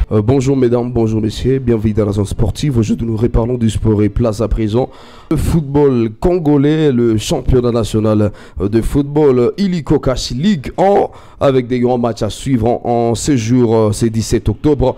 Bonjour mesdames, bonjour messieurs, bienvenue dans la zone sportive. Aujourd'hui nous reparlons du sport et place à présent le football congolais, le championnat national de football Illico Cash Ligue 1 avec des grands matchs à suivre en ce jour, c'est 17 octobre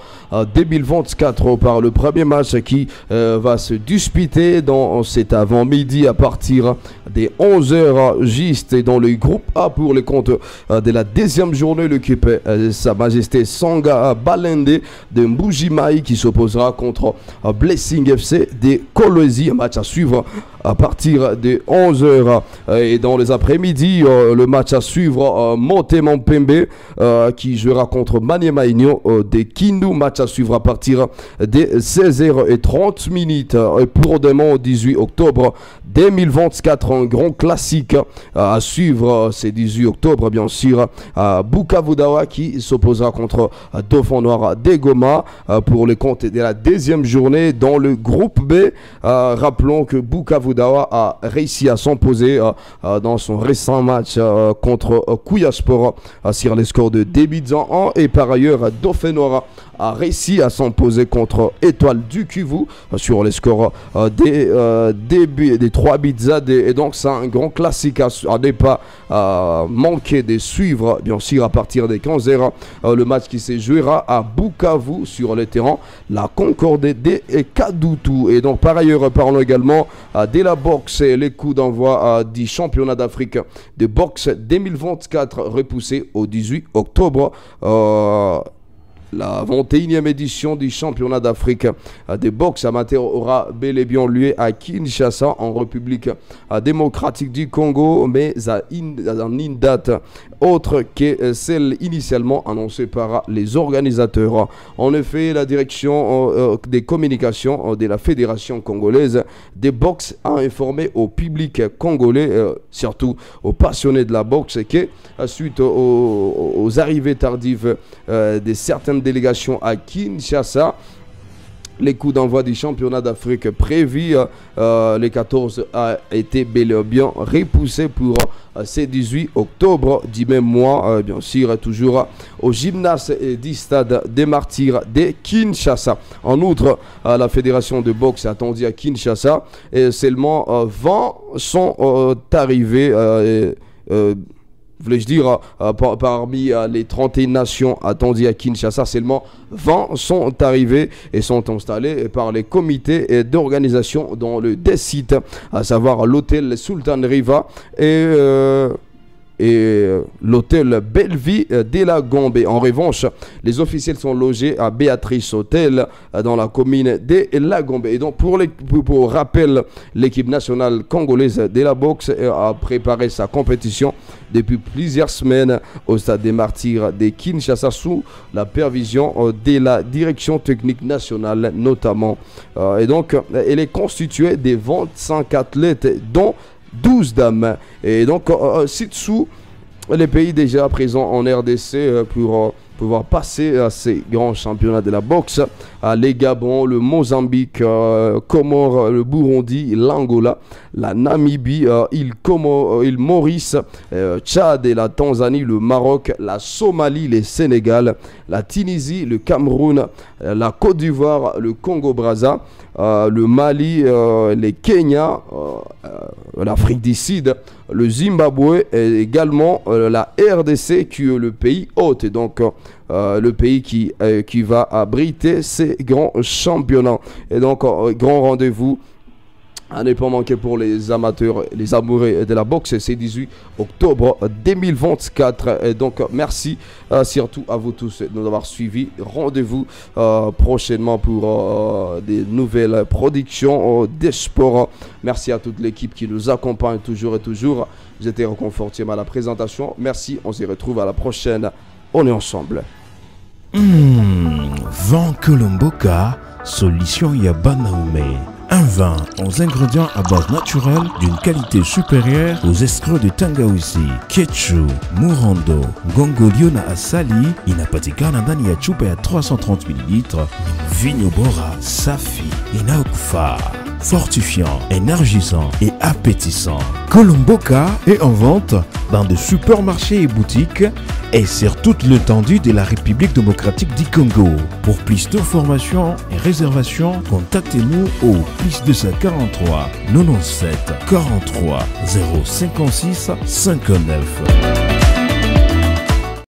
2024 par le premier match qui va se disputer dans cet avant-midi à partir des 11h juste et dans le groupe A pour les comptes de la deuxième journée. L'équipe Sa Majesté Sanga Balende de Mbujimayi qui s'opposera contre Blessing FC de Kolwezi. Un match à suivre à partir de 11h et dans les après-midi le match à suivre Motema Pembe qui jouera contre Maniema Union de Kindu. Match à suivre à partir de 16h30 et pour demain 18 octobre 2024 un grand classique à suivre. C'est 18 octobre bien sûr à Bukavu Dawa qui s'opposera contre Dauphin Noir de Goma pour les comptes de la deuxième journée dans le groupe B. Rappelons que Bukavu Dawa a réussi à s'imposer dans son récent match contre Kouya Sport sur les scores de 2 buts à 1 et par ailleurs Dauphin Noir a réussi à s'imposer contre Étoile du Kivu sur les scores des 3 buts à 2 et donc c'est un grand classique à ne pas manquer de suivre bien sûr à partir des 15h le match qui se jouera à Bukavu sur le terrain la Concorde de Kadutu. Et donc par ailleurs parlons également de la boxe et les coups d'envoi du championnat d'Afrique de boxe 2024 repoussé au 18 octobre. La 21e édition du championnat d'Afrique de boxe amateur aura bel et bien lieu à Kinshasa en République démocratique du Congo, mais à une date autre que celle initialement annoncée par les organisateurs. En effet, la direction des communications de la Fédération congolaise de boxe a informé au public congolais, surtout aux passionnés de la boxe, que suite aux arrivées tardives de certaines délégations à Kinshasa, les coups d'envoi du championnat d'Afrique prévus les 14 a été bel et bien repoussé pour ce 18 octobre du même mois, bien sûr toujours au gymnase du stade des Martyrs de Kinshasa. En outre, la fédération de boxe attendue à Kinshasa et seulement 20 sont arrivés. Voulais-je dire, parmi les 31 nations attendues à Kinshasa, seulement 20 sont arrivés et sont installés par les comités d'organisation dans le deux sites, à savoir l'hôtel Sultan Riva et l'hôtel Bellevue de la Gombe. En revanche, les officiels sont logés à Béatrice Hôtel dans la commune de la Gombe. Et donc pour rappel, l'équipe nationale congolaise de la boxe a préparé sa compétition depuis plusieurs semaines au stade des Martyrs de Kinshasa sous la pervision de la direction technique nationale notamment. Et donc elle est constituée de 25 athlètes dont 12 dames. Et donc, ci-dessous, les pays déjà présents en RDC pour pouvoir passer à ces grands championnats de la boxe, les Gabon, le Mozambique, Comores, le Burundi, l'Angola, la Namibie, île Maurice, Tchad et la Tanzanie, le Maroc, la Somalie, le Sénégal, la Tunisie, le Cameroun, la Côte d'Ivoire, le Congo-Brazza, le Mali, les Kenya, l'Afrique du Sud, le Zimbabwe et également la RDC qui est le pays hôte, donc le pays qui va abriter ces grands championnats. Et donc grand rendez-vous à ne pas manquer pour les amateurs, les amoureux de la boxe, c'est 18 octobre 2024. Et donc merci surtout à vous tous de nous avoir suivis. Rendez-vous prochainement pour des nouvelles productions des sports. Merci à toute l'équipe qui nous accompagne toujours et toujours. J'étais réconforté à la présentation. Merci, on se retrouve à la prochaine. On est ensemble. Vin Colomboka, solution Yabanaume. Un vin aux ingrédients à base naturelle d'une qualité supérieure aux escrocs de Tangawisi, Ketchu, Murando, Gongolio na Asali, inapatikana ndani ya chupa ya 330 ml, vinyo bora safi inayokufa. fortifiant, énergisant et appétissant. Kolomboka est en vente dans des supermarchés et boutiques et sur toute l'étendue de la République démocratique du Congo. Pour plus d'informations et réservations, contactez-nous au plus 243 97 43 056 59.